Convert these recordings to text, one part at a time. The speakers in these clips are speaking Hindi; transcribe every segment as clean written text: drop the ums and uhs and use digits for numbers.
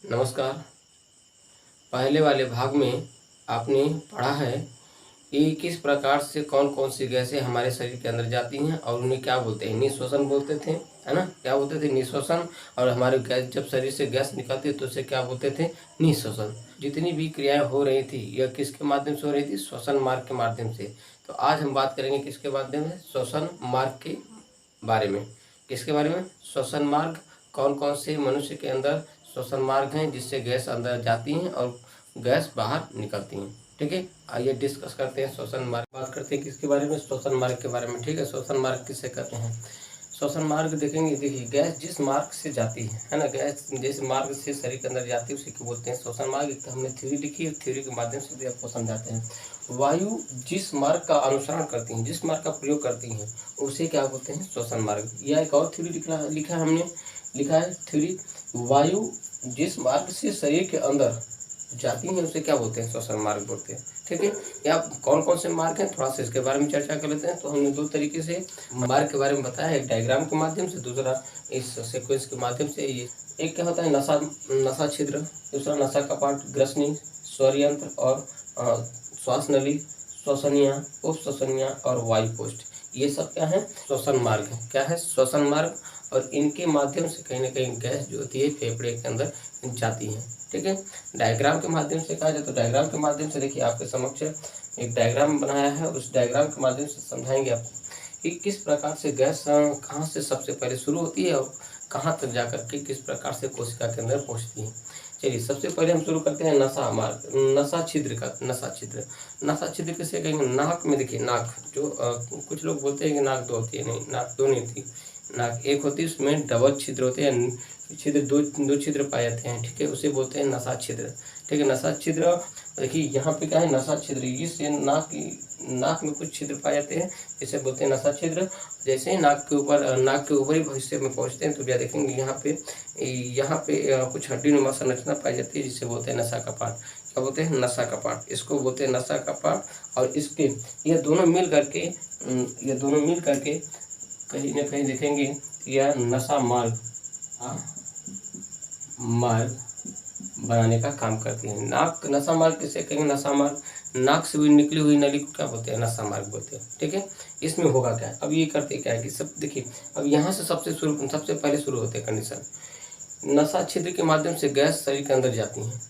नमस्कार। पहले वाले भाग में आपने पढ़ा है कि किस प्रकार से कौन कौन सी गैसें हमारे शरीर के अंदर जाती हैं और उन्हें क्या बोलते हैं, निःश्वसन बोलते थे, है ना। क्या बोलते थे? निःश्वसन। और हमारे गैस जब शरीर से गैस निकलती है तो उसे क्या बोलते थे? निःश्वसन। जितनी भी क्रियाएं हो रही थी यह किसके माध्यम से हो रही थी? श्वसन मार्ग के माध्यम से। तो आज हम बात करेंगे किसके माध्यम से? श्वसन मार्ग के बारे में। किसके बारे में? श्वसन मार्ग। कौन कौन से मनुष्य के अंदर श्वसन मार्ग हैं जिससे गैस अंदर जाती हैं और गैस बाहर निकलती हैं। ठीक है, आइए डिस्कस करते हैं श्वसन मार्ग। बात करते हैं किसके बारे में? श्वसन मार्ग के बारे में। ठीक है, श्वसन मार्ग किसे कहते हैं? श्वसन मार्ग देखेंगे, देखिए गैस जिस मार्ग से जाती है ना, गैस जिस मार्ग से शरीर के अंदर जाती है उसे क्या बोलते हैं? श्वसन मार्ग। एक तो हमने थ्योरी लिखी है, थ्योरी के माध्यम से भी आपको समझाते हैं। वायु जिस मार्ग का अनुसरण करती हैं, जिस मार्ग का प्रयोग करती हैं, उसे क्या बोलते हैं? श्वसन मार्ग। या एक और थ्योरी लिखा हमने, लिखा है थ्योरी, वायु जिस मार्ग से शरीर के अंदर जाती हैं उसे क्या बोलते हैं? श्वसन मार्ग बोलते हैं। ठीक है, या कौन कौन से मार्ग हैं थोड़ा सा इसके बारे में चर्चा कर लेते हैं। तो हमने दो तरीके से मार्ग के बारे में बताया, एक डायग्राम के माध्यम से, दूसरा इस सीक्वेंस के माध्यम से। ये एक क्या होता है? नसा छिद्र, दूसरा नसा कपाट, ग्रसनी, स्वरयंत्र और श्वास नली, श्वसनिया, उपश्वसनिया और वायुकोष्ठ। ये सब क्या है? श्वसन मार्ग है। क्या है? श्वसन मार्ग। और इनके माध्यम से कहीं ना कहीं गैस जो होती है फेफड़े के अंदर जाती है। ठीक है, डायग्राम के माध्यम से कहा जाए तो डायग्राम के माध्यम से देखिए आपके समक्ष एक डायग्राम बनाया है, उस डायग्राम के माध्यम से समझाएंगे आपको कि किस प्रकार से गैस कहाँ से सबसे पहले शुरू होती है और कहाँ तक जाकर के किस प्रकार से कोशिका के अंदर पहुँचती है। चलिए सबसे पहले हम शुरू करते हैं नसा मार्ग, नसा छिद्र का। नसा छिद्र, नसा छिद्र किसे कहेंगे? नाक में देखिए, नाक जो कुछ लोग बोलते हैं कि नाक दो होती है, नहीं, नाक दो नहीं थी, नाक एक होती है, उसमें डबल छिद्र होते हैं, छिद्र दो छिद्र पाए जाते हैं। ठीक है, उसे बोलते हैं नसा छिद्र। ठीक है, नसा छिद्र। देखिए यहाँ पे क्या है? नसा छिद्र। इससे नाक में कुछ छिद्र पाए जाते हैं, इसे बोलते हैं नसा छिद्र। जैसे ही नाक के ऊपरी हिस्से में पहुँचते हैं तो क्या देखेंगे? यहाँ पे कुछ हड्डी नुमा संरचना पाई जाती है जिसे बोलते हैं नसा कपाट। क्या बोलते हैं? नसा कपाट। इसको बोलते हैं नसा कपाट। और इसके ये दोनों मिल करके कहीं ना कहीं देखेंगे यह नसा मार्ग बनाने का काम करती है। नसा मार्ग किसे कहेंगे? नसा मार्ग। नाक से भी निकली हुई नली को क्या बोलते हैं? नसा मार्ग बोलते हैं। ठीक है, इसमें होगा क्या? अब ये करते क्या है कि सब देखिए, अब यहाँ से सबसे पहले शुरू होते हैं कंडीशन। नसा छिद्र के माध्यम से गैस शरीर के अंदर जाती हैं।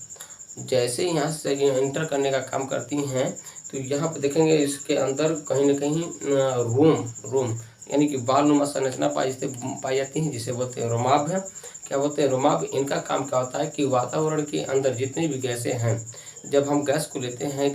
जैसे यहाँ से इंटर करने का काम करती हैं तो यहाँ पे देखेंगे इसके अंदर कहीं ना कहीं रोम यानी कि बाल नुमा संरचना पाई जाती है जिसे बोलते हैं रोमाभ है। क्या बोलते हैं? रोमाभ। इनका काम क्या होता है कि वातावरण के अंदर जितनी भी गैसें हैं, जब हम गैस को लेते हैं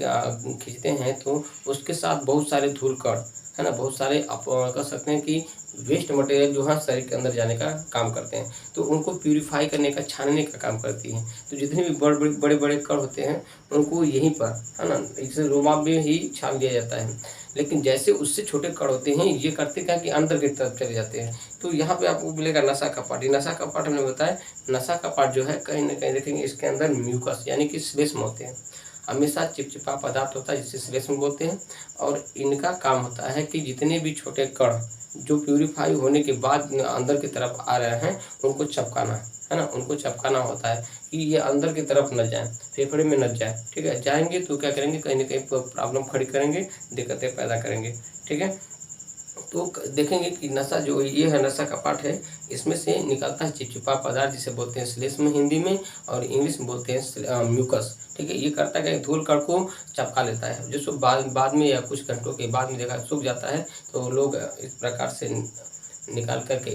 खींचते हैं तो उसके साथ बहुत सारे धूल कण, है ना, बहुत सारे आप कह सकते हैं कि वेस्ट मटेरियल जो है शरीर के अंदर जाने का काम करते हैं, तो उनको प्यूरिफाई करने का, छानने का काम करती है। तो जितने भी बड़े बड़े कण होते हैं उनको यहीं पर, है ना, इसे रोमाभ में ही छान दिया जाता है। लेकिन जैसे उससे छोटे कण होते हैं ये करते क्या कि अंदर की तरफ चले जाते हैं। तो यहाँ पे आपको मिलेगा नसा कपाट। ये नसा कपाट हमने बताया, नसा कपाट जो है कहीं ना कहीं देखेंगे इसके अंदर म्यूकस यानी कि श्लेष्म होते हैं। हमेशा चिपचिपा पदार्थ होता है जिसे श्लेष्म बोलते हैं। और इनका काम होता है कि जितने भी छोटे कण जो प्यूरिफाई होने के बाद अंदर की तरफ आ रहे हैं उनको चपकाना, है ना, उनको चपकाना होता है कि ये अंदर की तरफ न जाए, फेफड़े में न जाए। ठीक है, जाएंगे तो क्या करेंगे? कहीं ना कहीं प्रॉब्लम खड़ी करेंगे, दिक्कतें पैदा करेंगे। ठीक है, तो देखेंगे कि नसा जो ये है, नसा कपाट है, इसमें से निकलता है चिपचिपा पदार्थ जिसे बोलते हैं श्लेष्म हिंदी में, और इंग्लिश में बोलते हैं म्यूकस। ठीक है, ये करता है कि धूल कण को चपका लेता है, जिसको बाद में या कुछ घंटों के बाद में देखा सूख जाता है तो लोग इस प्रकार से निकाल करके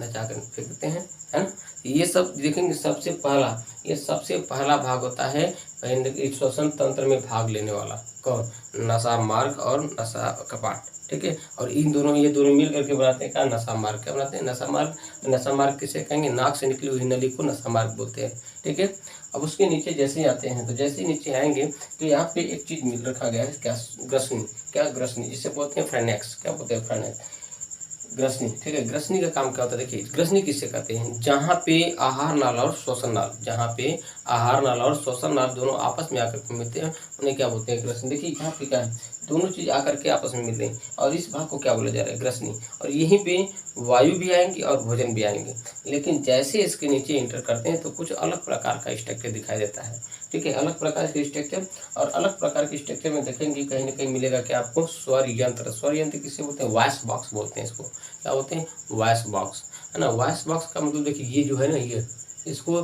नचा कर फेंक देते हैं, है ना। ये सब देखेंगे सबसे पहला भाग होता है श्वसन तंत्र में भाग लेने वाला। कौन? नसा मार्ग और नसा कपाट। ठीक है, और ये दोनों मिल करके बनाते हैं क्या? नसा मार्ग। क्या बनाते हैं? नसा मार्ग। नसा मार्ग किसे कहेंगे? नाक से निकली हुई नली को नसा मार्ग बोलते हैं। ठीक है, अब उसके नीचे जैसे ही आते हैं तो जैसे ही नीचे आएंगे तो यहाँ पे एक चीज मिल रखा गया है, क्या? ग्रसनी। क्या? ग्रसनी, जिसे बोलते हैं फ्रेनेक्स। क्या बोलते हैं? फ्रेनेक्स, ग्रसनी। ठीक है, ग्रसनी का काम क्या होता है? देखिए ग्रसनी किसे कहते हैं? जहाँ पे आहार नाल और श्वसन नाल, जहाँ पे आहार नाल और श्वसन नाल दोनों आपस में आकर के मिलते हैं उन्हें क्या बोलते हैं? ग्रसनी। देखिए यहाँ पे क्या है? दोनों चीज़ आकर के आपस में मिल रही हैं और इस भाग को क्या बोला जा रहा है, ग्रसनी। और यहीं पे वायु भी आएंगी और भोजन भी आएंगे, लेकिन जैसे इसके नीचे इंटर करते हैं तो कुछ अलग प्रकार का स्ट्रक्चर दिखाई देता है। ठीक है, अलग प्रकार के स्ट्रक्चर, और अलग प्रकार के स्ट्रक्चर में देखेंगे कहीं ना कहीं मिलेगा कि आपको स्वर यंत्र। स्वर यंत्र किससे बोलते हैं, वॉइस बॉक्स बोलते हैं इसको। क्या बोलते हैं, वॉइस बॉक्स, है ना। वॉइस बॉक्स का मतलब देखिए ये जो है ना, ये इसको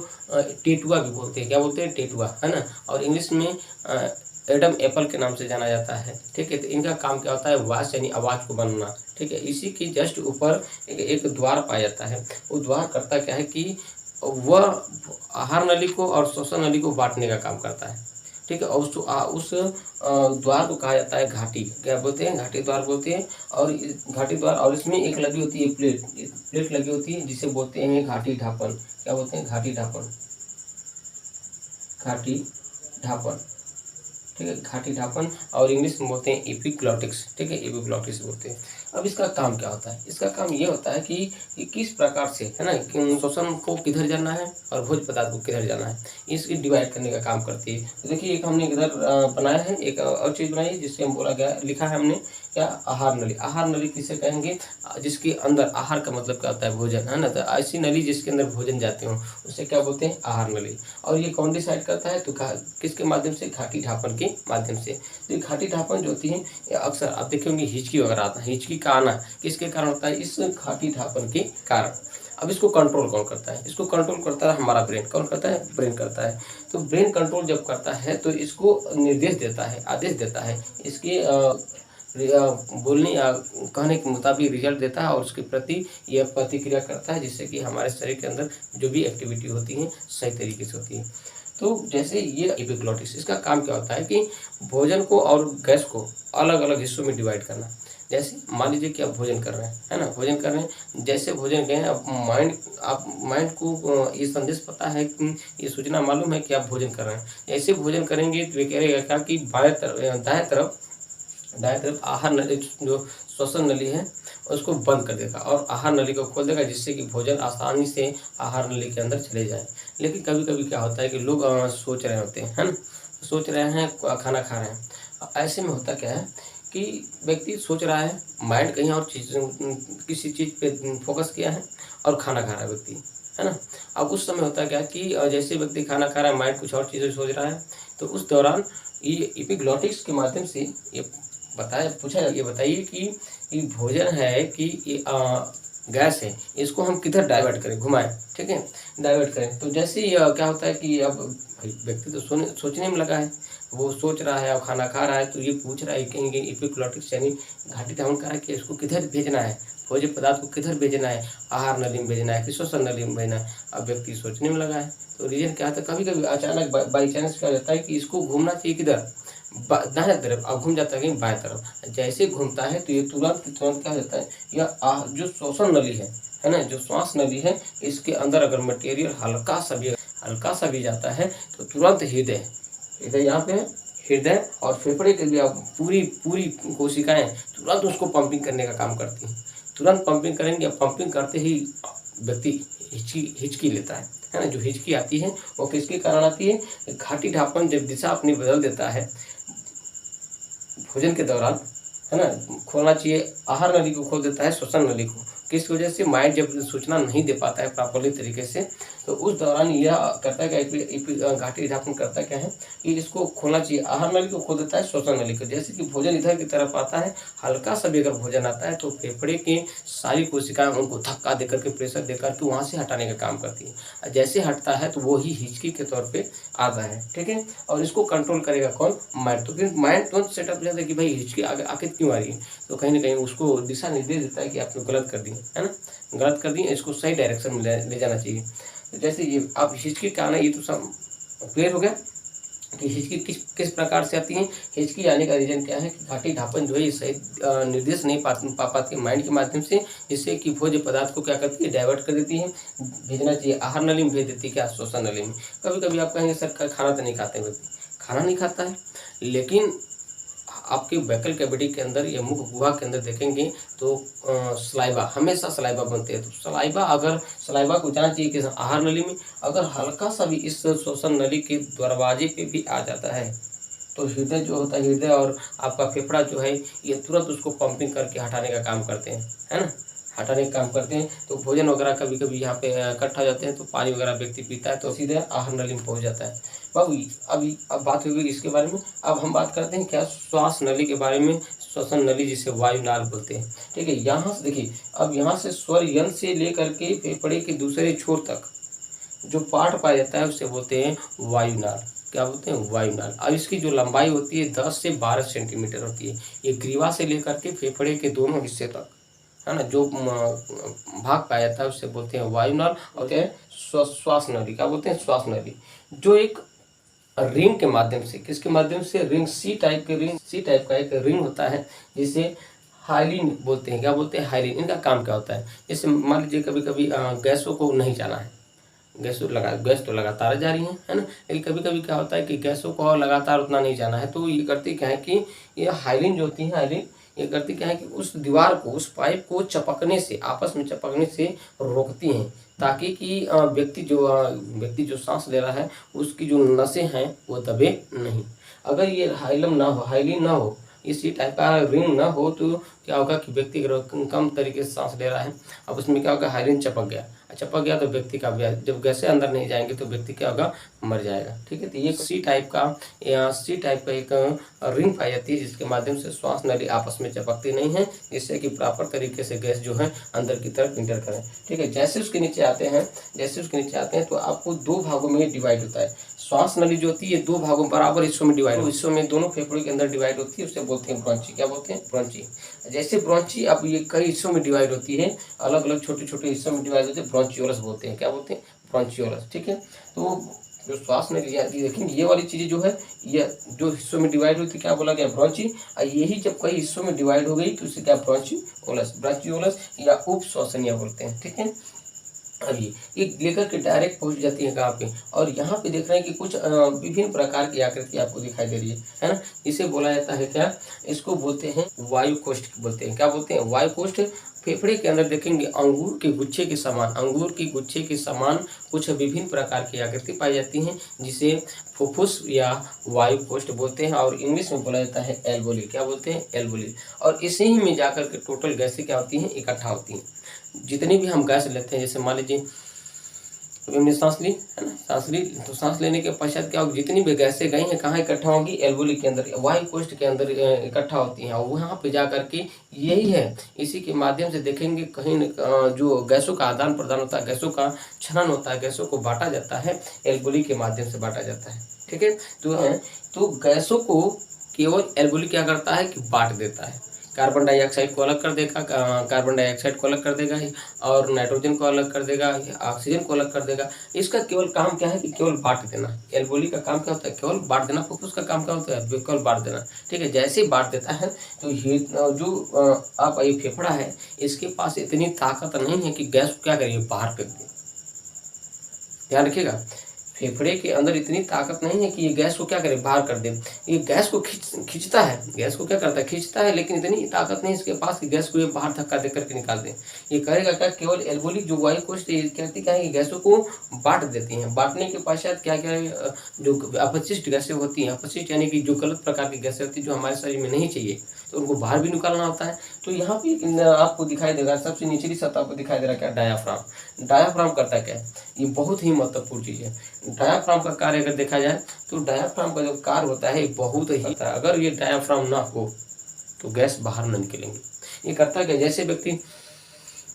टेटुआ भी बोलते हैं। क्या बोलते हैं, टेटुआ, है ना। और इंग्लिश में एडम एप्पल के नाम से जाना जाता है। ठीक है, तो इनका काम क्या होता है, वॉइस यानी आवाज़ को बनाना। ठीक है, इसी की जस्ट ऊपर एक द्वार पाया जाता है। वो द्वार करता क्या है कि वह आहार नली को और श्वसन नली को बांटने का काम करता है। ठीक है, और उस द्वार को कहा जाता है घाटी। क्या बोलते हैं, घाटी द्वार बोलते हैं। और घाटी द्वार, और इसमें एक लगी होती है प्लेट, प्लेट लगी होती है जिसे बोलते हैं घाटी ढापन। क्या बोलते हैं, घाटी ढापन, घाटी ढापन। ठीक है, घाटी ढापन, और इंग्लिश में बोलते हैं एपिग्लॉटिक्स। ठीक है, एपिग्लॉटिक्स बोलते हैं। अब इसका काम क्या होता है, इसका काम ये होता है कि किस प्रकार से, है ना, कि श्वसन को किधर जाना है और भोज्य पदार्थ को किधर जाना है, इसकी डिवाइड करने का काम करती है। तो देखिए एक हमने इधर बनाया है, एक और चीज़ बनाई है जिससे हम बोला गया, लिखा है हमने क्या, आहार नली। आहार नली किसे कहेंगे, जिसके अंदर, आहार का मतलब क्या होता है, भोजन, है ना। तो ऐसी नली जिसके अंदर भोजन जाते हो उसे क्या बोलते हैं, आहार नली। और ये कौन डिसाइड करता है, तो किसके माध्यम से, घाटी ढापन के माध्यम से। तो ये घाटी ढापन जो होती है, ये अक्सर आप देखेंगे हिचकी वगैरह आता है। हिचकी का आना किसके कारण होता है, इस घाटी ढापन के कारण। अब इसको कंट्रोल कौन करता है, इसको कंट्रोल करता है हमारा ब्रेन। कौन करता है, ब्रेन करता है। तो ब्रेन कंट्रोल जब करता है तो इसको निर्देश देता है, आदेश देता है, इसके बोलने या कहने के मुताबिक रिजल्ट देता है और उसके प्रति यह प्रतिक्रिया करता है, जिससे कि हमारे शरीर के अंदर जो भी एक्टिविटी होती है सही तरीके से होती है। तो जैसे ये एपिग्लॉटिक्स, इसका काम क्या होता है कि भोजन को और गैस को अलग अलग हिस्सों में डिवाइड करना। जैसे मान लीजिए कि आप भोजन कर रहे हैं, है ना, भोजन कर रहे हैं, जैसे भोजन गए अब माइंड को ये संदेश पता है कि ये सूचना मालूम है कि आप भोजन कर रहे हैं। ऐसे भोजन करेंगे तो ये कहेगा क्या कि दाएं तरफ आहार नली, जो श्वसन नली है उसको बंद कर देगा और आहार नली को खोल देगा, जिससे कि भोजन आसानी से आहार नली के अंदर चले जाए। लेकिन कभी कभी क्या होता है कि लोग सोच रहे होते हैं, है ना, सोच रहे हैं, खाना खा रहे हैं। ऐसे में होता क्या है कि व्यक्ति सोच रहा है, माइंड कहीं और चीज़, किसी चीज़ पे फोकस किया है और खाना खा रहा है व्यक्ति, है ना। अब उस समय होता क्या कि जैसे व्यक्ति खाना खा रहा है, माइंड कुछ और चीज़ें सोच रहा है, तो उस दौरान ये एपिग्लॉटिक्स के माध्यम से ये ये बताइए कि ये भोजन है कि ये गैस है, इसको हम किधर डाइवर्ट करें, घुमाएं। ठीक है, डाइवर्ट करें। तो जैसे ही क्या होता है कि अब व्यक्ति तो सोचने में लगा है, वो सोच रहा है और खाना खा रहा है, तो ये पूछ रहा है कहीं एपिग्लॉटिक्स यानी घाटी ढापन कर रहा है कि इसको किधर भेजना है, भोज्य पदार्थ को किधर भेजना है, आहार नली में भेजना है कि श्वसन नली में भेजना है। अब व्यक्ति सोचने में लगा है, तो रीजन क्या था, कभी कभी अचानक बाई चांस क्या होता है कि इसको घूमना चाहिए किधर, दाएं तरफ, अब घूम जाता है कहीं बाएं तरफ। जैसे घूमता है तो ये तुरंत क्या होता है, यह जो श्वसन नली है ना, जो श्वास नली है, इसके अंदर अगर मटेरियल हल्का सा भी जाता है तो तुरंत हृदय यहाँ पे हृदय और फेफड़े के लिए पूरी कोशिकाएं तुरंत उसको पंपिंग करने का काम करती हैं। तुरंत पंपिंग करेंगे, पंपिंग करते ही व्यक्ति हिचकी लेता है ना। जो हिचकी आती है वो किसके कारण आती है, घाटी ढापन जब दिशा अपनी बदल देता है भोजन के दौरान, है ना, खोलना चाहिए, आहार नली को खोल देता है, श्वसन नली को। किस वजह से, माइंड जब सूचना नहीं दे पाता है प्रॉपर्ली तरीके से, तो उस दौरान यह करता है कि घाटी ढापन करता क्या है कि इसको खोलना चाहिए, आहार नली को खोल देता है, श्वसन नली को। जैसे कि भोजन इधर की तरफ आता है, हल्का सा भी अगर भोजन आता है तो फेफड़े की सारी कोशिकाएं उनको धक्का देकर के, प्रेशर देकर के वहाँ से हटाने का काम करती है। जैसे हटता है तो वो ही हिचकी के तौर पर आता है। ठीक है, और इसको कंट्रोल करेगा कौन, माइंड। तो फिर माइंड तुरंत सेटअप जाता है कि भाई हिचकी आगे आखिर क्यों आ रही है, तो कहीं ना कहीं उसको दिशा निर्देश देता है कि आपने गलत कर दी है ना, गलत कर दी, इसको सही डायरेक्शन में ले जाना चाहिए। तो जैसे ये आप हिचकी का आना, ये तो सब क्लियर हो गया कि हिचकी किस प्रकार से आती है। हिचकी आने का रीजन क्या है कि घाटी ढापन जो है ये सही निर्देश नहीं पा पाती माइंड के माध्यम से, जिससे कि भोज्य पदार्थ को क्या करती है, डाइवर्ट कर देती है, भेजना चाहिए आहार नली में भेज देती है, क्या श्वसन नली में। कभी कभी आप कहेंगे सर खाना तो नहीं खाते हैं, व्यक्ति खाना नहीं खाता है, लेकिन आपके बैकल कैविटी के अंदर या मुख गुहा के अंदर देखेंगे तो सलाइवा, हमेशा सलाइवा बनते हैं। तो सलाइवा को जाना चाहिए कि आहार नली में, अगर हल्का सा भी इस श्वसन नली के दरवाजे पे भी आ जाता है तो हृदय जो होता है, हृदय और आपका फेफड़ा जो है ये तुरंत उसको पंपिंग करके हटाने का काम करते हैं, है ना, हटाने का काम करते हैं। तो भोजन वगैरह कभी कभी यहाँ पे इकट्ठा हो जाते हैं तो पानी वगैरह व्यक्ति पीता है तो सीधे आहार नली में पहुँच जाता है। बाबू अभी अब बात होगी इसके बारे में। अब हम बात करते हैं क्या श्वास नली के बारे में, श्वसन नली जिसे वायुनाल बोलते हैं। ठीक है, यहाँ से देखिए, अब यहाँ से स्वर यंत्र से लेकर के फेफड़े के दूसरे छोर तक जो पार्ट पाया जाता है उसे बोलते हैं वायुनाल। क्या बोलते हैं? वायुनाल। अब इसकी जो लंबाई होती है 10 से 12 सेंटीमीटर होती है। ये ग्रीवा से लेकर के फेफड़े के दोनों हिस्से तक, है ना, जो भाग पाया जाता है उसे बोलते हैं वायुनाल। और श्वास नली, क्या बोलते हैं? श्वास नली, जो एक रिंग के माध्यम से, किसके माध्यम से? रिंग, सी टाइप का एक रिंग होता है जिसे हाइलिन बोलते हैं। क्या बोलते हैं? हाइलिन। इनका काम क्या होता है? जैसे मान लीजिए कभी कभी गैसों को नहीं जाना है, गैस तो लगातार जा रही है ना, लेकिन कभी कभी क्या होता है कि गैसों को लगातार उतना नहीं जाना है, तो ये करती क्या है कि ये हाइलिन जो होती है, हाइलिन ये करती क्या है कि उस दीवार को, उस पाइप को चपकने से, आपस में चपकने से रोकती हैं, ताकि कि व्यक्ति जो सांस ले रहा है उसकी जो नसें हैं वो दबे नहीं। अगर ये हाइलिन ना हो, इसी टाइप का रिंग ना हो तो क्या होगा कि व्यक्ति कम तरीके से सांस ले रहा है, अब उसमें क्या होगा? हाइलिन चपक गया तो व्यक्ति का, जब गैसें अंदर नहीं जाएंगे तो व्यक्ति क्या होगा? मर जाएगा। ठीक है, तो ये सी टाइप का एक रिंग पाई जाती है जिसके माध्यम से श्वास नली आपस में चपकती नहीं है, जिससे कि प्रॉपर तरीके से गैस जो है अंदर की तरफ इंटर करें। ठीक है, जैसे उसके नीचे आते हैं तो आपको दो भागों में डिवाइड होता है। श्वास नली जो होती है दो भागों बराबर हिस्सों में डिवाइड, हिस्सों में दोनों फेफड़ों के अंदर डिवाइड होती है, उसे बोलते हैं ब्रोंची। क्या बोलते हैं? ब्रोंची। जैसे ब्रोंची अब ये कई हिस्सों में डिवाइड होती है, अलग अलग छोटे छोटे हिस्सों में डिवाइड होते हैं, ब्रोंचियोलस बोलते हैं। क्या बोलते हैं? ब्रोंचियोलस। ठीक है, तो जो श्वास नली आती है, देखेंगे ये वाली चीजें जो है, ये जो हिस्सों में डिवाइड हुई थी क्या बोला गया? ब्रोंची। और यही जब कई हिस्सों में डिवाइड हो गई तो उसे क्या? ब्रोंचियोलस या उपश्वसनीय बोलते हैं। ठीक है, अभी ये लेकर के डायरेक्ट पहुंच जाती है कहाँ पे? और यहाँ पे देख रहे हैं कि कुछ विभिन्न प्रकार की आकृति आपको दिखाई दे रही है ना। इसे बोला जाता है क्या? इसको बोलते हैं वायु कोष्ठ बोलते हैं। क्या बोलते हैं? वायु कोष्ठ। फेफड़े के अंदर देखेंगे अंगूर के गुच्छे के समान कुछ विभिन्न प्रकार की आकृति पाई जाती हैं, जिसे फुफ्फुस या वायु कोष्ठ बोलते हैं, और इंग्लिश में बोला जाता है एल्वोली। क्या बोलते हैं? एल्वोली। और इसी ही में जाकर के टोटल गैसें क्या होती हैं? इकट्ठा होती हैं। जितनी भी हम गैस लेते हैं, जैसे मान लीजिए हमने सांस ली, है ना, तो सांस लेने के पश्चात क्या होगा? जितनी भी गैसें गई हैं कहाँ इकट्ठा होंगी? एल्वोली के अंदर, वायु कोष्ठ के अंदर इकट्ठा होती हैं, और वहाँ पे जा करके यही है, इसी के माध्यम से देखेंगे कहीं जो गैसों का आदान प्रदान होता है, गैसों का छनन होता है, गैसों को बांटा जाता है, एल्वोली के माध्यम से बांटा जाता है। ठीक है, तो गैसों को केवल एल्वोली क्या करता है कि बांट देता है। कार्बन डाइऑक्साइड को अलग कर देगा, और नाइट्रोजन को अलग कर देगा, ऑक्सीजन को अलग कर देगा। इसका केवल काम क्या है कि केवल बांट देना। एल्वोली का काम क्या होता है? केवल बांट देना। फुफ्फुस का काम क्या होता है? केवल बांट देना। ठीक है, जैसे ही बांट देता है तो जो आप ये फेफड़ा है इसके पास इतनी ताकत नहीं है कि गैस को क्या करिए? बाहर फेंक दे। ध्यान रखिएगा, फेफड़े के अंदर इतनी ताकत नहीं है कि ये गैस को क्या करे? बाहर कर दे। ये गैस को खींचता है, गैस को क्या करता है? खींचता है, लेकिन इतनी ताकत नहीं इसके पास कि गैस को ये बाहर धक्का दे करके निकाल दे। ये करेगा क्या? केवल एल्वोली जो वायु कोष्ठ कहती क्या है कि गैसों को बांट देती हैं। बांटने के पश्चात क्या जो अपशिष्ट गैसें होती हैं, अपशिष्ट यानी कि जो गलत प्रकार की गैसें होती हैं जो हमारे शरीर में नहीं चाहिए, तो उनको बाहर भी निकालना होता है। तो यहाँ पे आपको दिखाई देगा, सबसे निचली सतह पर दिखाई दे रहा है क्या? डायाफ्राम। डायाफ्राम करता है क्या? ये बहुत ही महत्वपूर्ण चीज़ है। डायाफ्राम का कार्य अगर देखा जाए तो डायाफ्राम का जो कार्य होता है बहुत ही, अगर ये डायाफ्राम ना हो तो गैस बाहर न निकलेंगे। ये करता क्या? जैसे व्यक्ति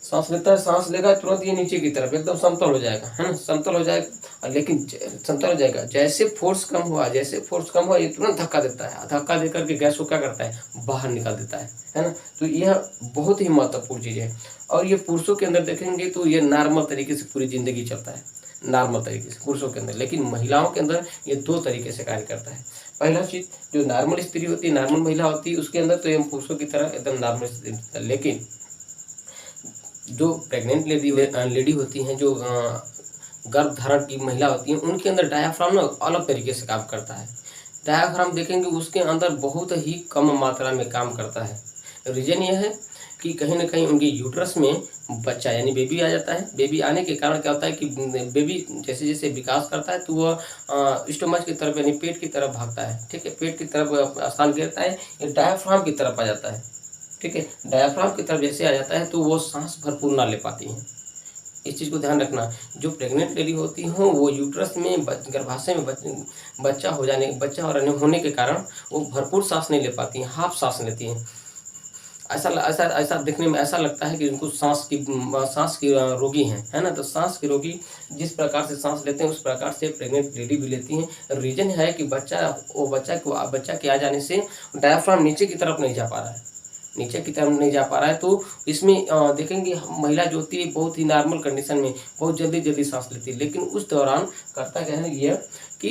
सांस लेता है, सांस लेगा तुरंत ये नीचे की तरफ एकदम समतल हो जाएगा, है ना, समतल हो जाएगा, लेकिन समतल हो जाएगा। जैसे फोर्स कम हुआ ये तुरंत धक्का देता है, धक्का देकर के गैस को क्या करता है? बाहर निकाल देता है ना। तो यह बहुत ही महत्वपूर्ण चीज़ है। और ये पुरुषों के अंदर देखेंगे तो ये नॉर्मल तरीके से पूरी जिंदगी चलता है, नॉर्मल तरीके से पुरुषों के अंदर। लेकिन महिलाओं के अंदर ये दो तरीके से कार्य करता है। पहला चीज, जो नॉर्मल स्त्री होती है, नॉर्मल महिला होती है, उसके अंदर तो ये पुरुषों की तरह एकदम नॉर्मल स्त्री होता है। लेकिन जो प्रेग्नेंट लेडी होती हैं, जो गर्भ धारण की महिला होती हैं, उनके अंदर डायाफ्राम ना अलग तरीके से काम करता है। डायाफ्राम देखेंगे उसके अंदर बहुत ही कम मात्रा में काम करता है। रीजन यह है कि कहीं न कहीं उनके यूट्रस में बच्चा यानी बेबी आ जाता है। बेबी आने के कारण क्या होता है कि बेबी जैसे-जैसे विकास करता है तो वह स्टोमच की तरफ यानी पेट की तरफ भागता है, ठीक है? पेट की तरफ स्थान घेरता है, ये डायाफ्राम की तरफ आ जाता है, ठीक है? डायाफ्राम की तरफ जैसे आ जाता है तो वो साँस भरपूर ना ले पाती हैं। इस चीज़ को ध्यान रखना, जो प्रेग्नेंट लेडी होती हों वो यूट्रस में गर्भाशय में बच्चा और होने के कारण वो भरपूर साँस नहीं ले पाती हैं, हाफ साँस लेती हैं। ऐसा दिखने में ऐसा लगता है कि उनको साँस की रोगी हैं, है ना? तो साँस की रोगी जिस प्रकार से साँस लेते हैं उस प्रकार से प्रेग्नेंट लेडी भी लेती हैं। रीज़न है कि बच्चा के आ जाने से डायाफ्राम नीचे की तरफ नहीं जा पा रहा है। नीचे की तरफ नहीं जा पा रहा है तो इसमें देखेंगे महिला जो होती है बहुत ही नॉर्मल कंडीशन में बहुत जल्दी-जल्दी साँस लेती है। लेकिन उस दौरान करता क्या है ये कि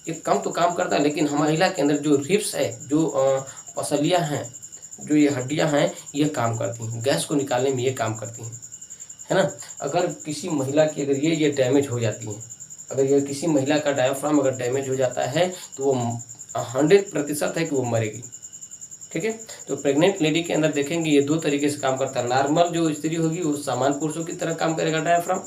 ये कम तो काम करता है लेकिन महिला के अंदर जो रिब्स है, जो पसलियाँ हैं, जो ये हड्डियाँ हैं, ये काम करती हैं। गैस को निकालने में ये काम करती हैं, है ना? अगर किसी महिला की अगर ये डैमेज हो जाती हैं, अगर ये किसी महिला का डायाफ्राम अगर डैमेज हो जाता है तो वो 100% है कि वो मरेगी। ठीक है? तो प्रेग्नेंट लेडी के अंदर देखेंगे ये 2 तरीके से काम करता है। नॉर्मल जो स्त्री होगी वो सामान्य पुरुषों की तरह काम करेगा डायाफ्राम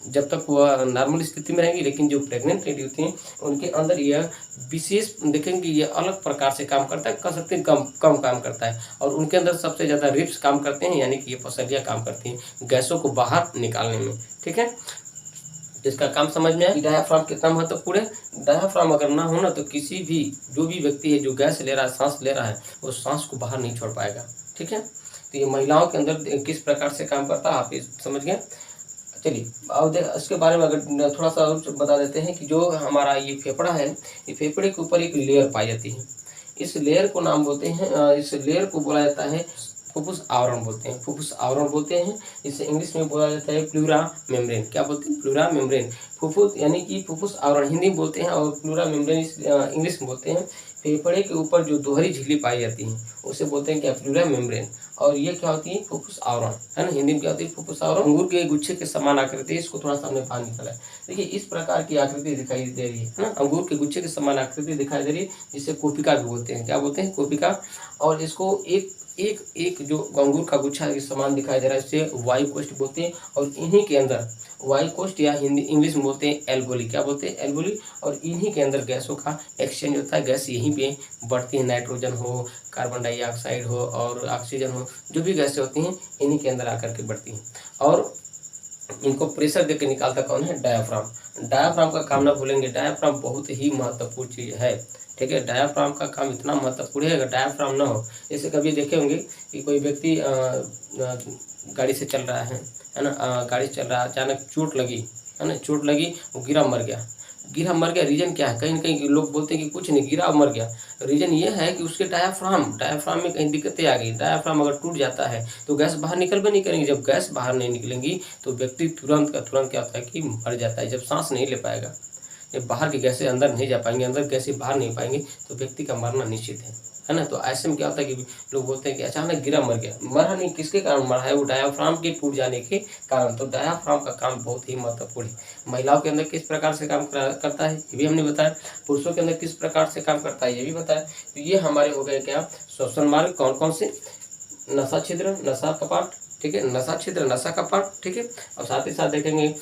जब तक वह नॉर्मल स्थिति में रहेंगी, लेकिन जो प्रेग्नेंट लेडी होती हैं उनके अंदर यह विशेष देखेंगे ये अलग प्रकार से काम करता है, कह सकते हैं कम काम करता है और उनके अंदर सबसे ज़्यादा रिब्स काम करते हैं यानी कि ये पसलियाँ काम करती हैं गैसों को बाहर निकालने में। ठीक है? इसका काम समझ में आया कि डायाफ्राम कितना महत्वपूर्ण है। डायाफ्राम अगर ना हो ना तो किसी भी जो भी व्यक्ति है जो गैस ले रहा है, सांस ले रहा है, वो सांस को बाहर नहीं छोड़ पाएगा। ठीक है? तो ये महिलाओं के अंदर किस प्रकार से काम करता है आप ये समझ गए। चलिए अब इसके बारे में अगर थोड़ा सा और बता देते हैं कि जो हमारा ये फेफड़ा है, ये फेफड़े के ऊपर एक लेयर पाई जाती है। इस लेयर को नाम बोलते हैं इस लेयर को बोला जाता है फुफ्फुस आवरण बोलते हैं। फुफ्फुस आवरण बोलते हैं, इसे इंग्लिश में बोला जाता है प्लूरा मेम्ब्रेन। क्या बोलते हैं? Pleura membrane. फुफ्फुस यानी कि फुफ्फुस आवरण हिंदी में बोलते हैं और प्लूरा मेम्ब्रेन इंग्लिश में बोलते हैं। फेफड़े के ऊपर जो दोहरी झिल्ली पाई जाती है उसे बोलते हैं क्या? Pleura membrane. और ये क्या होती है? फुफ्फुस आवरण, है ना? हिंदी में क्या होती है? फुफ्फुस आवरण। अंगूर के गुच्छे के समान आकृति, इसको थोड़ा सा हमने बाहर निकाला है। देखिए इस प्रकार की आकृति दिखाई दे रही है ना? अंगूर के गुच्छे के समान आकृति दिखाई दे रही है, जिसे कोपिका भी बोलते हैं। क्या बोलते हैं? कोपिका। और इसको एक जो अंगूर का गुच्छा के समान दिखाई दे रहा है इसे वायु कोष्ठ बोलते हैं और इन्हीं के अंदर वायु कोष्ठ या हिंदी इंग्लिश में बोलते हैं एल्वोली। क्या बोलते हैं? एल्वोली। और इन्हीं के अंदर गैसों का एक्सचेंज होता है। गैस यहीं पे बढ़ती है, नाइट्रोजन हो, कार्बन डाइऑक्साइड हो और ऑक्सीजन हो, जो भी गैसें होती हैं इन्हीं के अंदर आकर के बढ़ती हैं। और इनको प्रेशर देकर निकालता कौन है? डायाफ्राम। डायाफ्राम का काम ना भूलेंगे, डायाफ्राम बहुत ही महत्वपूर्ण चीज़ है। ठीक है? डायाफ्राम का काम इतना महत्वपूर्ण है, अगर डायाफ्राम ना हो, जैसे कभी देखे होंगे कि कोई व्यक्ति गाड़ी से चल रहा है ना? गाड़ी से चल रहा है, अचानक चोट लगी, है ना? चोट लगी, वो गिरा मर गया। रीजन क्या है? कहीं न कहीं लोग बोलते हैं कि कुछ नहीं, गिरा और मर गया। रीजन ये है कि उसके डायाफ्राम में कहीं दिक्कतें आ गई। डायाफ्राम अगर टूट जाता है तो गैस बाहर निकल नहीं करेंगी। जब गैस बाहर नहीं निकलेंगी तो व्यक्ति तुरंत का तुरंत क्या होता है कि मर जाता है। जब सांस नहीं ले पाएगा, जब बाहर की गैसें अंदर नहीं जा पाएंगी, अंदर गैसें बाहर नहीं पाएंगी तो व्यक्ति का मरना निश्चित है ना? तो ऐसे में क्या होता है कि लोग बोलते हैं कि अचानक गिरा मर गया। मरा नहीं, किसके कारण मरा है? वो डायाफ्राम के टूट जाने के कारण। तो डायाफ्राम का काम बहुत ही महत्वपूर्ण है। महिलाओं के अंदर किस प्रकार से काम करता है ये भी हमने बताया। पुरुषों के अंदर किस प्रकार से काम करता है ये भी बताया। तो ये हमारे हो गए क्या? श्वसन मार्ग कौन कौन से? नसा छिद्र, नसा कपाट, ठीक है? नसा छिद्र, नसा कपाट, ठीक है? और साथ ही साथ देखेंगे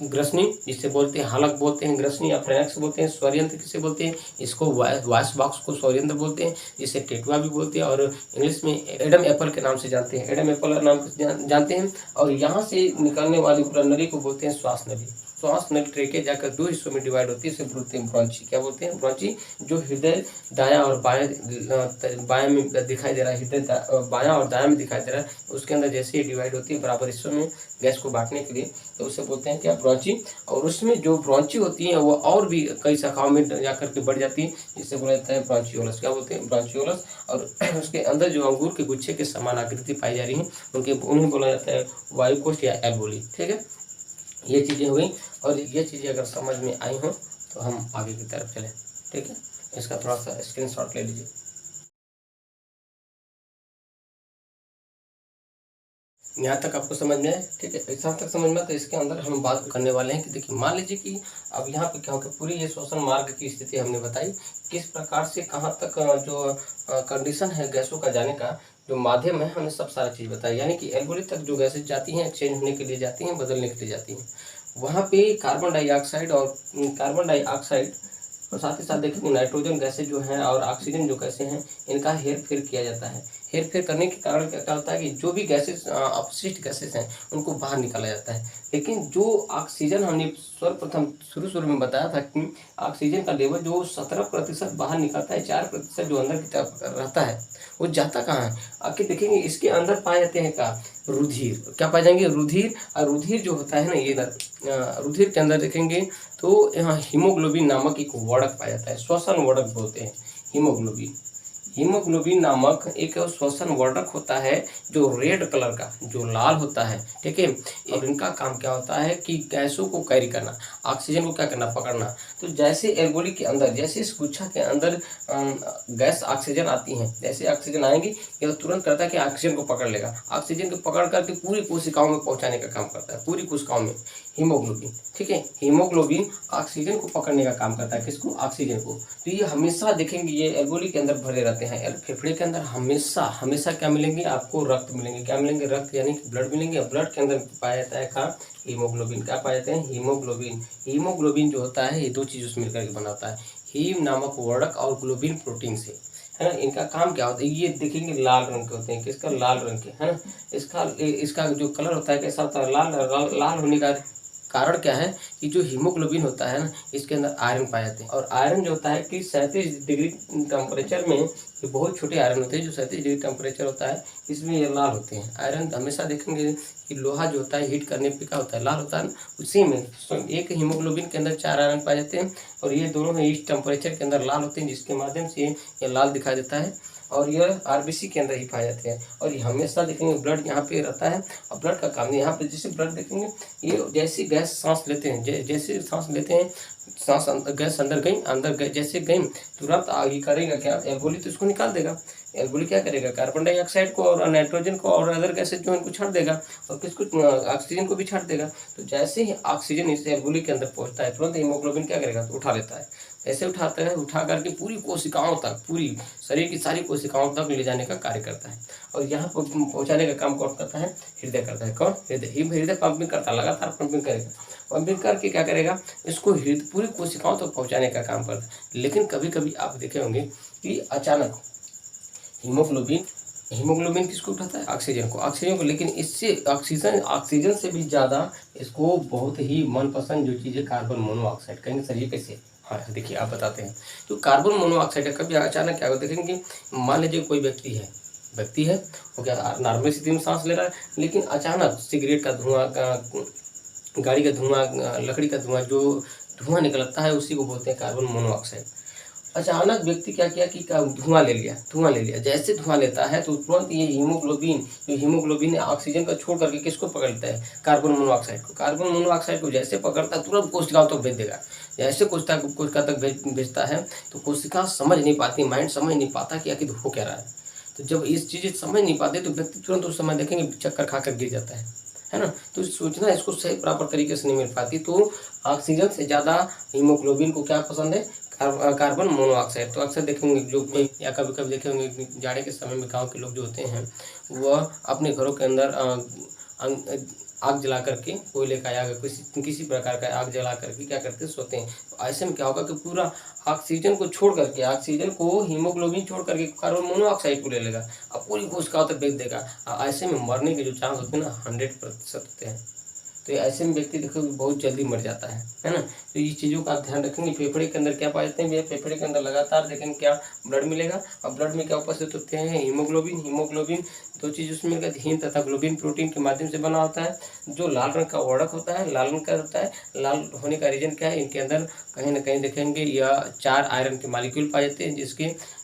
ग्रसनी, जिसे बोलते हैं हलक बोलते हैं, ग्रसनी या फ्रेनेक्स बोलते हैं। स्वरयंत्र किसे बोलते हैं? इसको वॉइस बॉक्स को स्वरयंत्र बोलते हैं, जिसे टेटुआ भी बोलते हैं और इंग्लिश में एडम एप्पल के नाम से जानते हैं। एडम एप्पल नाम से जानते हैं। और यहाँ से निकलने वाली नली को बोलते हैं श्वास नली। श्वास नली ट्रेके जाकर 2 हिस्सों में डिवाइड होती है, इसे बोलते हैं ब्रॉन्ची। क्या बोलते हैं? ब्रॉन्ची। जो हृदय दायां और बायां में दिखाई दे रहा है, हृदय बायां और दायां में दिखाई दे रहा है, उसके अंदर जैसे ही डिवाइड होती है बराबर हिस्सों में गैस को बांटने के लिए, तो उसे बोलते हैं क्या? ब्रॉन्ची। और उसमें जो ब्रॉन्ची होती है वो और भी कई शाखाओं में जाकर के बढ़ जाती है, जिससे बोला जाता है ब्रॉन्चियोलस। क्या बोलते हैं? ब्रॉन्चियोलस। और उसके अंदर जो अंगूर के गुच्छे के समान आकृति पाई जा रही है उन्हें बोला जाता है वायु कोष्ठ या एल्वोली। ठीक है? ये चीज़ें हुई और ये चीज़ें अगर समझ में आई हों तो हम आगे की तरफ चलें। ठीक है? इसका थोड़ा सा स्क्रीनशॉट ले लीजिए। यहाँ तक आपको समझ में आए? ठीक है? यहाँ तक समझ में आए तो इसके अंदर हम बात करने वाले हैं कि देखिए मान लीजिए कि अब यहाँ पे क्या होगा, पूरी ये श्वसन मार्ग की स्थिति हमने बताई, किस प्रकार से कहाँ तक जो कंडीशन है गैसों का जाने का, जो माध्यम है हमें सब सारा चीज़ बताया, यानी कि एल्गोली तक जो गैसेज जाती हैं एक्सचेंज होने के लिए जाती हैं, बदलने के लिए जाती हैं। वहाँ पे कार्बन डाइऑक्साइड और साथ ही साथ देखेंगे नाइट्रोजन गैसेज जो हैं और ऑक्सीजन जो गैसें हैं, इनका हेर फेर किया जाता है। हेर फेर करने के कारण क्या होता है कि जो भी गैसेज अपशिष्ट गैसेज हैं उनको बाहर निकाला जाता है। लेकिन जो ऑक्सीजन हमने सर्वप्रथम शुरू में बताया था कि ऑक्सीजन का लेवल जो 17% बाहर निकलता है, 4% जो अंदर की तरफ रहता है वो जाता कहाँ है? आखिर देखेंगे इसके अंदर पाए जाते हैं क्या? रुधिर। क्या पाए जाएंगे? रुधिर। और रुधिर जो होता है ना, ये रुधिर के अंदर देखेंगे तो यहाँ हीमोग्लोबिन नामक एक वर्णक पाया जाता है, श्वसन वर्णक बोलते हैं हीमोग्लोबिन। हीमोग्लोबिन नामक एक श्वसन वर्णक होता है जो रेड कलर का, जो लाल होता है, ठीक है। और इनका काम क्या होता है कि गैसों को कैरी करना, ऑक्सीजन को क्या करना? पकड़ना। तो जैसे एल्गोली के अंदर, जैसे इस गुच्छा के अंदर गैस ऑक्सीजन आती हैं, जैसे ऑक्सीजन आएंगी ये तो तुरंत करता है कि ऑक्सीजन को पकड़ लेगा, ऑक्सीजन को पकड़ करके पूरी कोशिकाओं में पहुंचाने का काम करता है, पूरी कोशिकाओं में हीमोग्लोबिन, ठीक है। हीमोग्लोबिन ऑक्सीजन को पकड़ने का काम करता है, किसको? ऑक्सीजन को। तो ये हमेशा देखेंगे ये एल्गोली के अंदर भरे रहते हैं। फेफड़े के अंदर हमेशा क्या मिलेंगे आपको? रक्त मिलेंगे। क्या मिलेंगे? रक्त, यानी कि ब्लड मिलेंगे। ब्लड के अंदर पाया जाता है कहाँ? हीमोग्लोबिन। क्या पाए जाते हैं? हीमोग्लोबिन। हीमोग्लोबिन जो होता है ये दो चीज़ों से मिलकर के बना होता है, हीम नामक वर्णक और ग्लोबिन प्रोटीन से, है ना। इनका काम क्या होता है? ये देखेंगे लाल रंग के होते हैं, किसका? लाल रंग के, है ना। इसका जो कलर होता है कैसा होता है? लाल होने का कारण क्या है कि जो हीमोग्लोबिन होता है ना, इसके अंदर आयरन पाए जाते हैं। और आयरन जो होता है कि 37 डिग्री टेम्परेचर में, ये बहुत छोटे आयरन होते हैं जो 37 डिग्री टेम्परेचर होता है, इसमें ये लाल होते हैं। आयरन हमेशा देखेंगे कि लोहा जो होता है हीट करने पे क्या होता है? लाल होता है ना। उसी में एक हीमोग्लोबिन के अंदर 4 आयरन पाए जाते हैं और ये दोनों इस टेम्परेचर के अंदर लाल होते हैं, जिसके माध्यम से ये लाल दिखाई देता है। और यह आरबीसी के अंदर ही पाए जाते हैं। और ये हमेशा देखेंगे ब्लड यहाँ पे रहता है। और ब्लड का काम यहाँ पे, जैसे ब्लड देखेंगे ये जैसे गैस सांस लेते हैं, जैसे सांस लेते हैं, गैस अंदर गई, जैसे गई तुरंत आगे करेगा क्या? एल्गोली तो इसको निकाल देगा। एल्गोली क्या करेगा? कार्बन डाइऑक्साइड को और नाइट्रोजन को और अदर गैसेज जो इनको छाड़ देगा और किसको? ऑक्सीजन को भी छाड़ देगा। तो जैसे ही ऑक्सीजन इस एल्गोली के अंदर पहुंचता है, तुरंत हीमोग्लोबिन क्या करेगा? तो उठा लेता है। ऐसे उठाता है, उठा करके पूरी कोशिकाओं तक, पूरी शरीर की सारी कोशिकाओं तक ले जाने का कार्य करता है। और यहाँ पर पहुँचाने का काम कौन करता है? हृदय करता है। कौन? हृदय पंपिंग करता है, लगातार पंपिंग करेगा। पंपिंग करके क्या करेगा? इसको पूरी कोशिकाओं तक पहुँचाने का काम करता है। लेकिन कभी कभी आप देखे होंगे कि अचानक हीमोग्लोबिन किसको उठाता है? ऑक्सीजन को। लेकिन इससे ऑक्सीजन से भी ज़्यादा इसको बहुत ही मनपसंद जो चीज़ है कार्बन मोनोऑक्साइड। कहेंगे सर ये कैसे? हाँ देखिए आप बताते हैं। तो कार्बन मोनोऑक्साइड कभी अचानक क्या होगा? देखेंगे मान लीजिए कोई व्यक्ति है वो क्या नॉर्मल स्थिति में सांस ले रहा है, लेकिन अचानक सिगरेट का धुआं, गाड़ी का धुआं, लकड़ी का धुआं, जो धुआं निकलता है उसी को बोलते हैं कार्बन मोनोऑक्साइड। अचानक व्यक्ति क्या किया कि धुआं ले लिया। जैसे धुआं लेता है तो तुरंत ये हीमोग्लोबिन ऑक्सीजन का छोड़ करके किसको पकड़ लेता है? कार्बन मोनोऑक्साइड को जैसे पकड़ता है तुरंत कोशिकाओं तक भेज देगा। जैसे कोशिका तक भेजता है तो कोशिका समझ नहीं पाती, माइंड समझ नहीं पाता कि आखिर हो क्या रहा है। तो जब इस चीज़ समझ नहीं पाते तो व्यक्ति तुरंत उस समय देखेंगे चक्कर खाकर गिर जाता है ना। तो सूचना इसको सही प्रॉपर तरीके से नहीं मिल पाती। तो ऑक्सीजन से ज़्यादा हीमोग्लोबिन को क्या पसंद है? Carbon monoxide. तो अक्सर देखेंगे जो या कभी कभी देखे होंगे जाड़े के समय में गांव के लोग जो होते हैं वह अपने घरों के अंदर आग जला करके, कोयले का या किसी प्रकार का आग जला करके क्या करते हैं? सोते हैं। तो ऐसे में क्या होगा कि पूरा ऑक्सीजन को हीमोग्लोबिन छोड़ करके कार्बन मोनोऑक्साइड को ले लेगा और पूरी कोशिकाओं तक भेज देगा। ऐसे में मरने के जो चांस होते हैं ना 100% होते हैं। तो ऐसे में व्यक्ति देखो बहुत जल्दी मर जाता है ना। तो ये चीज़ों का ध्यान रखेंगे। फेफड़े के अंदर क्या पाए जाते हैं? फेफड़े के अंदर लगातार देखेंगे क्या ब्लड मिलेगा और ब्लड में क्या उपस्थित होते हैं? हीमोग्लोबिन दो चीज़ उसमें मिलकर हीम तथा ग्लोबिन प्रोटीन के माध्यम से बना होता है। जो लाल रंग का वर्णक होता है, लाल रंग का होता है, लाल होने का रीजन क्या है? इनके अंदर कहीं ना कहीं देखेंगे यह 4 आयरन के मॉलिक्यूल पाए जाते हैं,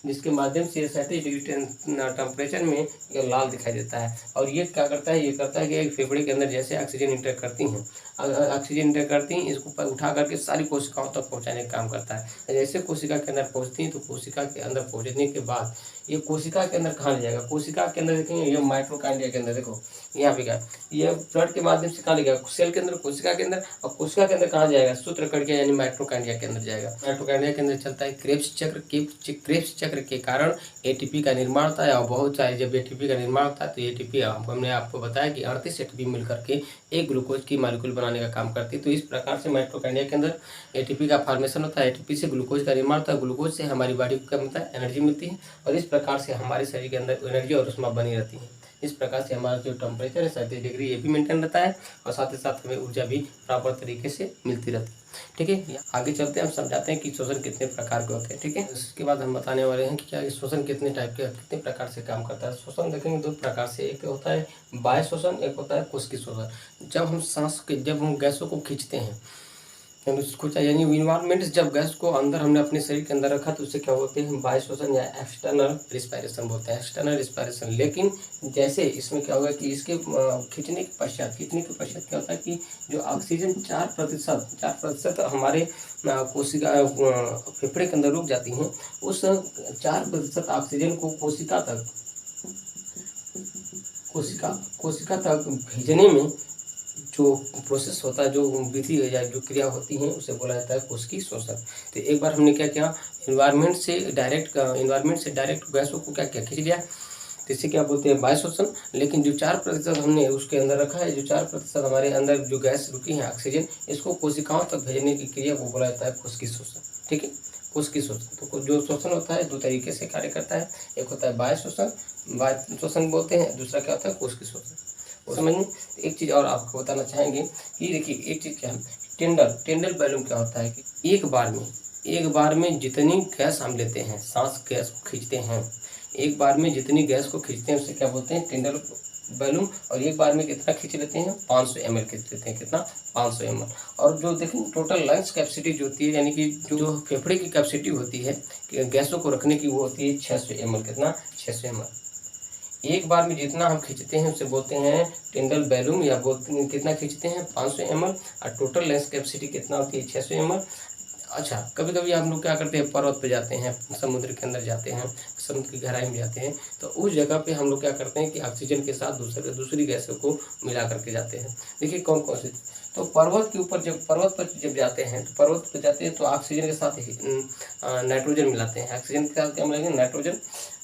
जिसके माध्यम से 37 डिग्री टेम्परेचर में यह लाल दिखाई देता है। और ये क्या करता है? ये करता है कि फेफड़े के अंदर जैसे ऑक्सीजन इंटर करता करती हैं, ऑक्सीजन इंटर करती हैं, इसको उठा करके सारी कोशिकाओं तक पहुँचाने का काम करता है। जैसे कोशिका के अंदर पहुँचती हैं तो कोशिका के अंदर पहुँचने के बाद ये कोशिका के अंदर कहाँ ले जाएगा, कोशिका के अंदर देखेंगे ये माइटोकॉन्ड्रिया के अंदर, देखो यहाँ पे क्या ये ब्लड के माध्यम से कहाँ ले जाएगा, सेल के अंदर, कोशिका के अंदर, और कोशिका के अंदर कहाँ जाएगा, सूत्रकणिका यानी माइटोकॉन्ड्रिया के अंदर जाएगा। माइटोकॉन्ड्रिया के अंदर चलता है क्रेब्स चक्र। क्रेब्स चक्र के कारण एटीपी का निर्माण होता है, और बहुत सारे जब एटीपी का निर्माण होता है तो एटीपी हमने आपको बताया कि 38 एटीपी मिलकर के एक ग्लूकोज की मॉलिक्यूल बनाने का काम करती है। तो इस प्रकार से माइटोकॉन्ड्रिया के अंदर एटीपी का फॉर्मेशन होता है, एटीपी से ग्लूकोज का निर्माण होता है, ग्लूकोज से हमारी बॉडी को क्या मिलता है, एनर्जी मिलती है, और इस प्रकार से हमारे शरीर के अंदर एनर्जी और ऊष्मा बनी रहती है। इस प्रकार से हमारा जो टेम्परेचर है 37 डिग्री ये भी मेंटेन रहता है, और साथ ही साथ हमें ऊर्जा भी प्रॉपर तरीके से मिलती रहती है। ठीक है, आगे चलते हैं, हम समझाते हैं कि श्वसन कितने प्रकार के होते हैं। ठीक है, इसके बाद हम बताने वाले हैं कि क्या श्वसन कितने टाइप के, कितने प्रकार से काम करता है। श्वसन देखेंगे दो प्रकार से, एक होता है बाह्य श्वसन, एक होता है कोशिकीय श्वसन। जब हम गैसों को खींचते हैं यानी इन्वायरमेंट, जब गैस को अंदर हमने अपने शरीर के अंदर रखा तो उससे क्या बोलते हैं, बाह्य श्वसन या एक्सटर्नल रिस्पायरेशन बोलते हैं, एक्सटर्नल रिस्पायरेशन। लेकिन जैसे इसमें क्या होगा कि इसके खींचने के पश्चात क्या होता है कि जो ऑक्सीजन 4% हमारे कोशिका फेफड़े के अंदर रुक जाती हैं, उस 4% ऑक्सीजन को कोशिका तक भेजने में जो प्रोसेस होता है, जो विधि या जो क्रिया होती है, उसे बोला जाता है कोशिकीय श्वसन। तो एक बार हमने क्या किया, इन्वायरमेंट से डायरेक्ट गैसों को क्या किया, खींच लिया, तो इसे क्या बोलते हैं, बाह्य श्वसन। लेकिन जो 4% हमने उसके अंदर रखा है, जो 4% हमारे अंदर जो गैस रुकी है ऑक्सीजन, इसको कोशिकाओं तक भेजने की क्रिया को बोला जाता है कोशिकीय श्वसन। ठीक है, कोशिकीय श्वसन। तो जो श्वसन होता है दो तरीके से कार्य करता है, एक होता है बाह्य श्वसन बोलते हैं, दूसरा क्या होता है कोशिकीय श्वसन। और समझिए एक चीज़ और आपको बताना चाहेंगे कि देखिए एक चीज़ क्या है, टेंडल बैलून क्या होता है कि एक बार में जितनी गैस हम लेते हैं, सांस गैस को खींचते हैं, एक बार में जितनी गैस को खींचते हैं उसे क्या बोलते हैं, टेंडल बैलून। और एक बार में कितना खींच लेते हैं, 500 ml खींच लेते हैं, कितना, 500 ml। और जो देखें टोटल लंग्स कैपेसिटी जो होती है, यानी कि जो फेफड़े की कैपेसिटी होती है गैसों को रखने की, वो होती है 600 ml, कितना, 600 ml। एक बार में जितना हम खींचते हैं उसे बोलते हैं टेंडल बैलून, या बोलते हैं कितना खींचते हैं, 500 ml, और टोटल लंग्स कैपेसिटी कितना होती है, 600 ml। अच्छा, कभी कभी हम लोग क्या करते हैं, पर्वत पे जाते हैं, समुद्र के अंदर जाते हैं, समुद्र की गहराई में जाते हैं, तो उस जगह पे हम लोग क्या करते हैं कि ऑक्सीजन के साथ दूसरी गैसों को मिला करके जाते हैं। देखिए कौन कौन से, तो पर्वत पर जब जाते हैं तो ऑक्सीजन के साथ नाइट्रोजन मिलाते हैं, ऑक्सीजन के साथ क्या मिलाएंगे, नाइट्रोजन।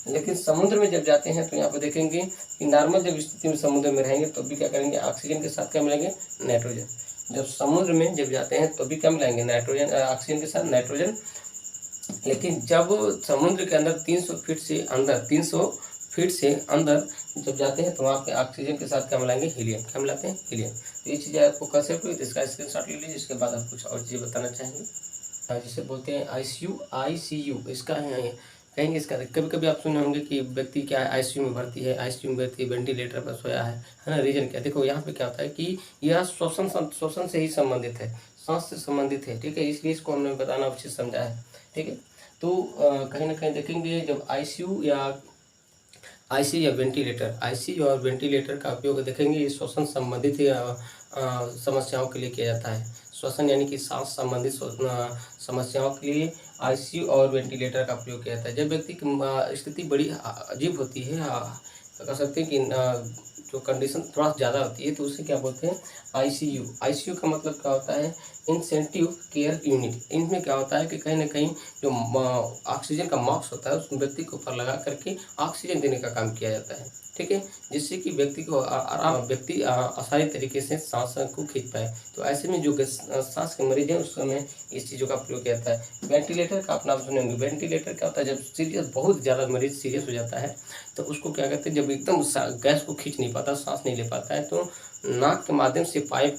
लेकिन समुद्र में जब जाते हैं तो यहाँ पर देखेंगे कि नॉर्मल जब स्थिति में समुद्र में रहेंगे तो भी क्या करेंगे, ऑक्सीजन के साथ क्या मिलाएंगे, नाइट्रोजन। जब समुद्र में जब जाते हैं तो भी क्या मिलाएंगे, नाइट्रोजन, ऑक्सीजन के साथ नाइट्रोजन। लेकिन जब समुद्र के अंदर 300 फीट से अंदर जब जाते हैं तो वहाँ पे ऑक्सीजन के साथ क्या मिलाएंगे, हीलियम। क्या मिलाते हैं, हीलियम। तो ये चीज़ें आपको कंसेप्ट हुई, तो इसका स्क्रीनशॉट ले लीजिए। इसके बाद आप कुछ और चीज़ें बताना चाहेंगे, जिसे बोलते हैं आईसीयू। इसका कहेंगे, इसका कभी कभी आप सुने होंगे कि व्यक्ति क्या है, आईसीयू में भर्ती है, वेंटिलेटर पर सोया है ना। रीजन क्या, देखो यहाँ पे क्या होता है कि यह श्वसन से ही संबंधित है, सांस से संबंधित है। ठीक है, इसलिए इसको हमने बताना उचित समझा है। ठीक है, तो कहीं ना कहीं देखेंगे जब आईसीयू या वेंटिलेटर और वेंटिलेटर का उपयोग देखेंगे, ये श्वसन संबंधित समस्याओं के लिए किया जाता है। श्वसन यानी कि सांस संबंधित समस्याओं के लिए आईसीयू और वेंटिलेटर का प्रयोग किया जाता है। जब व्यक्ति की स्थिति बड़ी अजीब होती है, कह सकते हैं कि जो कंडीशन थोड़ा ज़्यादा होती है, तो उसे क्या बोलते हैं, आईसीयू का मतलब क्या होता है, इंटेंसिव केयर यूनिट। इनमें क्या होता है कि कहीं ना कहीं जो ऑक्सीजन का मास्क होता है उस व्यक्ति के ऊपर लगा करके ऑक्सीजन देने का काम किया जाता है। ठीक है, जिससे कि व्यक्ति को आसानी तरीके से सांस को खींच पाए। तो ऐसे में जो सांस के मरीज हैं उस समय इस चीज़ों का प्रयोग किया जाता है। वेंटिलेटर का आप नाम सुने होंगे। वेंटिलेटर क्या होता है, जब बहुत ज़्यादा मरीज सीरियस हो जाता है तो उसको क्या कहते हैं, जब एकदम गैस को खींच नहीं पाता, सांस नहीं ले पाता है, तो नाक के माध्यम से पाइप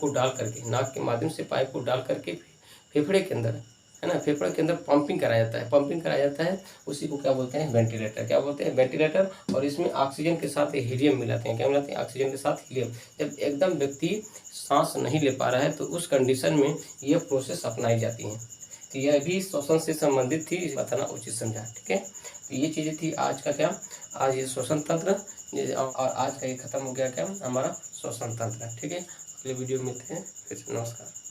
को डाल करके फेफड़े के अंदर, है ना, फेफड़े के अंदर पंपिंग कराया जाता है। उसी को क्या बोलते हैं, वेंटिलेटर। और इसमें ऑक्सीजन के साथ हीलियम मिलाते हैं। क्या मिलाते हैं, ऑक्सीजन के साथ हीलियम। जब एकदम व्यक्ति सांस नहीं ले पा रहा है तो उस कंडीशन में यह प्रोसेस अपनाई जाती है। तो यह भी श्वसन से संबंधित थी, बताना उचित समझा। ठीक है, तो ये चीज़ें थी आज का क्या, आज ये श्वसन तंत्र, और आज का ये खत्म हो गया क्या, हमारा श्वसन तंत्र। ठीक है, अगले वीडियो में मिलते हैं फिर से। नमस्कार।